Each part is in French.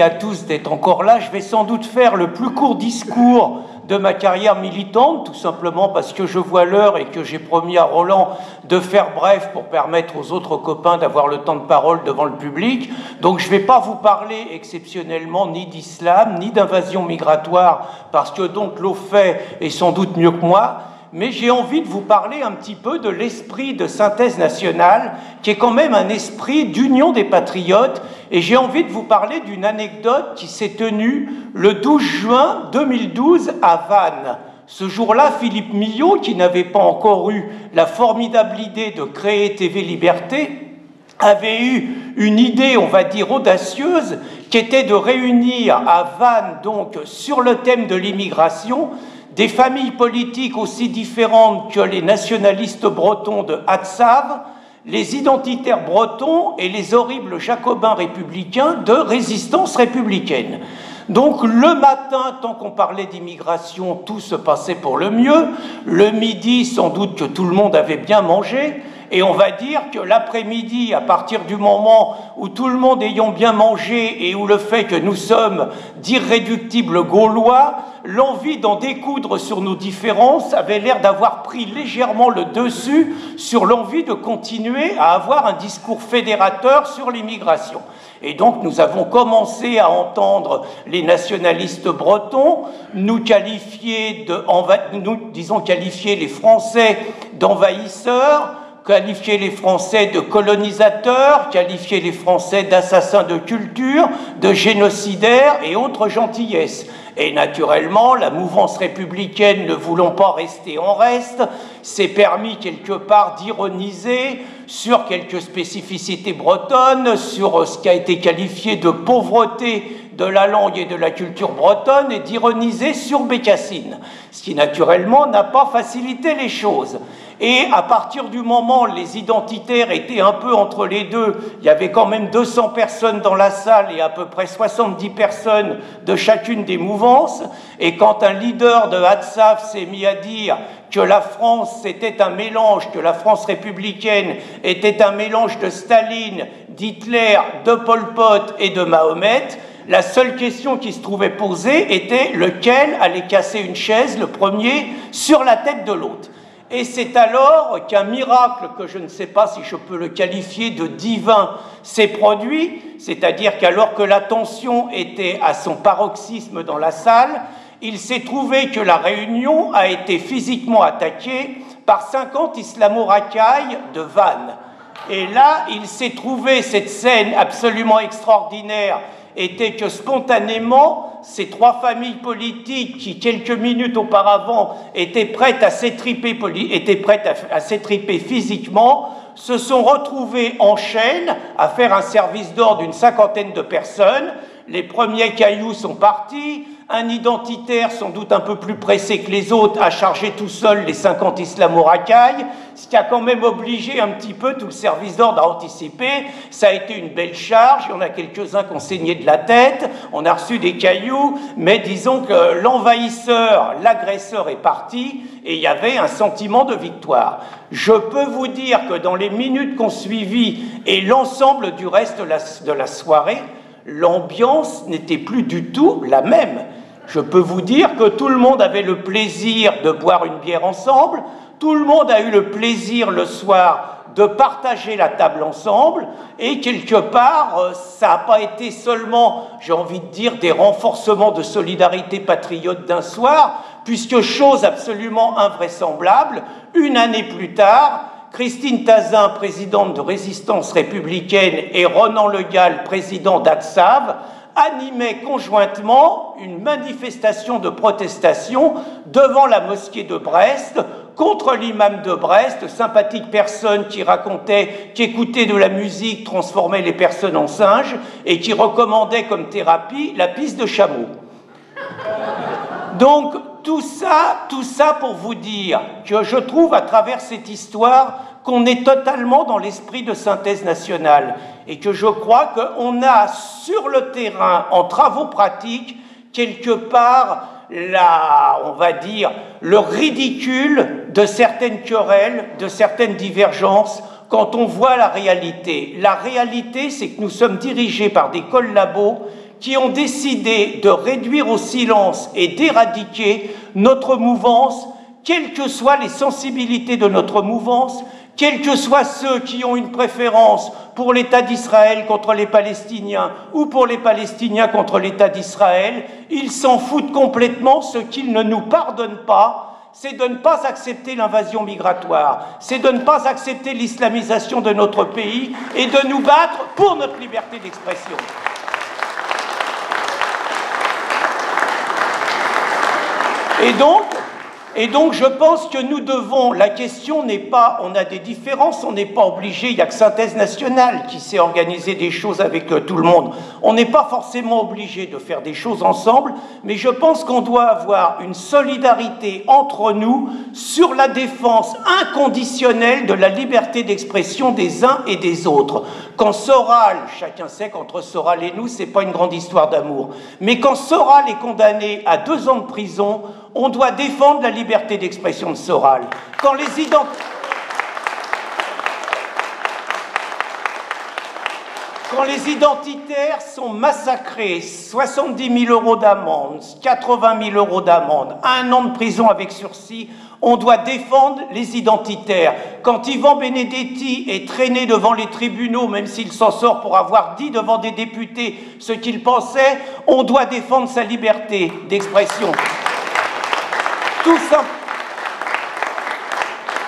À tous d'être encore là. Je vais sans doute faire le plus court discours de ma carrière militante, tout simplement parce que je vois l'heure et que j'ai promis à Roland de faire bref pour permettre aux autres copains d'avoir le temps de parole devant le public. Donc je ne vais pas vous parler exceptionnellement ni d'islam, ni d'invasion migratoire, parce que donc Lofay est sans doute mieux que moi. Mais j'ai envie de vous parler un petit peu de l'esprit de synthèse nationale, qui est quand même un esprit d'union des patriotes, et j'ai envie de vous parler d'une anecdote qui s'est tenue le 12 juin 2012 à Vannes. Ce jour-là, Philippe Millot, qui n'avait pas encore eu la formidable idée de créer TV Liberté, avait eu une idée, on va dire, audacieuse, qui était de réunir à Vannes, donc, sur le thème de l'immigration, des familles politiques aussi différentes que les nationalistes bretons de Hatzav, les identitaires bretons et les horribles jacobins républicains de Résistance républicaine. Donc le matin, tant qu'on parlait d'immigration, tout se passait pour le mieux. Le midi, sans doute que tout le monde avait bien mangé. Et on va dire que l'après-midi, à partir du moment où tout le monde ayant bien mangé et où le fait que nous sommes d'irréductibles Gaulois, l'envie d'en découdre sur nos différences avait l'air d'avoir pris légèrement le dessus sur l'envie de continuer à avoir un discours fédérateur sur l'immigration. Et donc nous avons commencé à entendre les nationalistes bretons nous qualifier qualifier les Français d'envahisseurs, qualifier les Français de colonisateurs, qualifier les Français d'assassins de culture, de génocidaires et autres gentillesses. Et naturellement, la mouvance républicaine, ne voulant pas rester en reste, s'est permis quelque part d'ironiser sur quelques spécificités bretonnes, sur ce qui a été qualifié de pauvreté de la langue et de la culture bretonne, et d'ironiser sur Bécassine, ce qui naturellement n'a pas facilité les choses. Et à partir du moment où les identitaires étaient un peu entre les deux, il y avait quand même 200 personnes dans la salle et à peu près 70 personnes de chacune des mouvances. Et quand un leader de Hatzav s'est mis à dire que la France c'était un mélange, que la France républicaine était un mélange de Staline, d'Hitler, de Pol Pot et de Mahomet, la seule question qui se trouvait posée était lequel allait casser une chaise, le premier, sur la tête de l'autre. Et c'est alors qu'un miracle, que je ne sais pas si je peux le qualifier de divin, s'est produit, c'est-à-dire qu'alors que la tension était à son paroxysme dans la salle, il s'est trouvé que la réunion a été physiquement attaquée par 50 islamo-racailles de Vannes. Et là, il s'est trouvé cette scène absolument extraordinaire, était que spontanément, ces trois familles politiques qui, quelques minutes auparavant, étaient prêtes à s'étriper physiquement, se sont retrouvées en chaîne à faire un service d'ordre d'une 50aine de personnes. Les premiers cailloux sont partis. Un identitaire, sans doute un peu plus pressé que les autres, a chargé tout seul les 50 islamo-racailles, ce qui a quand même obligé un petit peu tout le service d'ordre à anticiper. Ça a été une belle charge, il y en a quelques-uns qui ont saigné de la tête, on a reçu des cailloux, mais disons que l'envahisseur, l'agresseur est parti, et il y avait un sentiment de victoire. Je peux vous dire que dans les minutes qu'on suivit, et l'ensemble du reste de la soirée, l'ambiance n'était plus du tout la même. Je peux vous dire que tout le monde avait le plaisir de boire une bière ensemble, tout le monde a eu le plaisir le soir de partager la table ensemble, et quelque part, ça n'a pas été seulement, j'ai envie de dire, des renforcements de solidarité patriote d'un soir, puisque chose absolument invraisemblable, une année plus tard, Christine Tazin, présidente de Résistance républicaine, et Ronan Le Gall, président d'Hatzav, animaient conjointement une manifestation de protestation devant la mosquée de Brest contre l'imam de Brest, sympathique personne qui racontait qu'écouter de la musique transformait les personnes en singes et qui recommandait comme thérapie la pisse de chameau. Donc, tout ça pour vous dire que je trouve à travers cette histoire qu'on est totalement dans l'esprit de synthèse nationale et que je crois qu'on a sur le terrain, en travaux pratiques, quelque part, on va dire, le ridicule de certaines querelles, de certaines divergences quand on voit la réalité. La réalité, c'est que nous sommes dirigés par des collabos qui ont décidé de réduire au silence et d'éradiquer notre mouvance, quelles que soient les sensibilités de notre mouvance, quels que soient ceux qui ont une préférence pour l'État d'Israël contre les Palestiniens ou pour les Palestiniens contre l'État d'Israël, ils s'en foutent complètement. Ce qu'ils ne nous pardonnent pas, c'est de ne pas accepter l'invasion migratoire, c'est de ne pas accepter l'islamisation de notre pays et de nous battre pour notre liberté d'expression. Et donc, je pense que nous devons, la question n'est pas, on a des différences, on n'est pas obligé, il n'y a que Synthèse Nationale qui sait organiser des choses avec tout le monde. On n'est pas forcément obligé de faire des choses ensemble, mais je pense qu'on doit avoir une solidarité entre nous sur la défense inconditionnelle de la liberté d'expression des uns et des autres. Quand Soral, chacun sait qu'entre Soral et nous, c'est pas une grande histoire d'amour, mais quand Soral est condamné à 2 ans de prison, on doit défendre la liberté d'expression de Soral. Quand les identitaires sont massacrés, 70 000 € d'amende, 80 000 € d'amende, 1 an de prison avec sursis, on doit défendre les identitaires. Quand Ivan Benedetti est traîné devant les tribunaux, même s'il s'en sort pour avoir dit devant des députés ce qu'il pensait, on doit défendre sa liberté d'expression.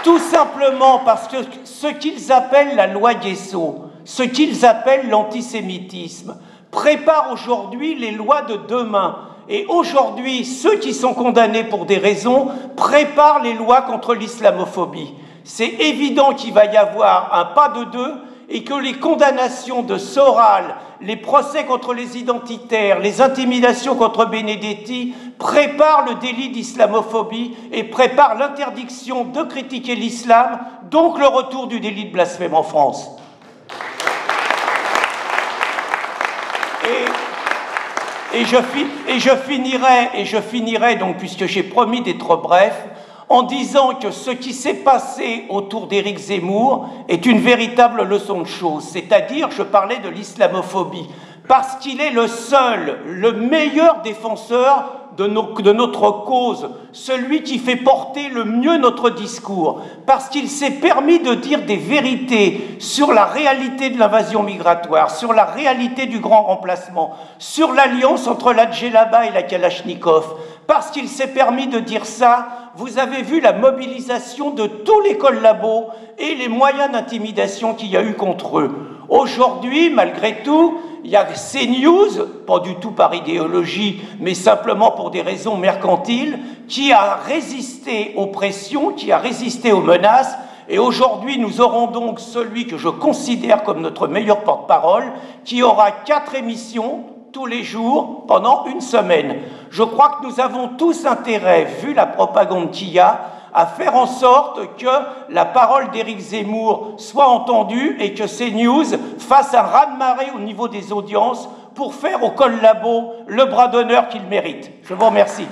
Tout simplement parce que ce qu'ils appellent la loi Guesso, ce qu'ils appellent l'antisémitisme, prépare aujourd'hui les lois de demain. Et aujourd'hui, ceux qui sont condamnés pour des raisons préparent les lois contre l'islamophobie. C'est évident qu'il va y avoir un pas de deux et que les condamnations de Soral, les procès contre les identitaires, les intimidations contre Benedetti préparent le délit d'islamophobie et préparent l'interdiction de critiquer l'islam, donc le retour du délit de blasphème en France. Et je finirai donc, puisque j'ai promis d'être bref, en disant que ce qui s'est passé autour d'Éric Zemmour est une véritable leçon de choses. C'est-à-dire, je parlais de l'islamophobie, parce qu'il est le seul, le meilleur défenseur de notre cause, celui qui fait porter le mieux notre discours, parce qu'il s'est permis de dire des vérités sur la réalité de l'invasion migratoire, sur la réalité du grand remplacement, sur l'alliance entre la Djellaba et la Kalachnikov, parce qu'il s'est permis de dire ça. Vous avez vu la mobilisation de tous les collabos et les moyens d'intimidation qu'il y a eu contre eux. Aujourd'hui, malgré tout, il y a CNews, pas du tout par idéologie, mais simplement pour des raisons mercantiles, qui a résisté aux pressions, qui a résisté aux menaces. Et aujourd'hui, nous aurons donc celui que je considère comme notre meilleur porte-parole, qui aura 4 émissions tous les jours pendant 1 semaine. Je crois que nous avons tous intérêt, vu la propagande qu'il y a, à faire en sorte que la parole d'Éric Zemmour soit entendue et que CNews fasse un raz-de-marée au niveau des audiences pour faire aux collabos le bras d'honneur qu'ils méritent. Je vous remercie.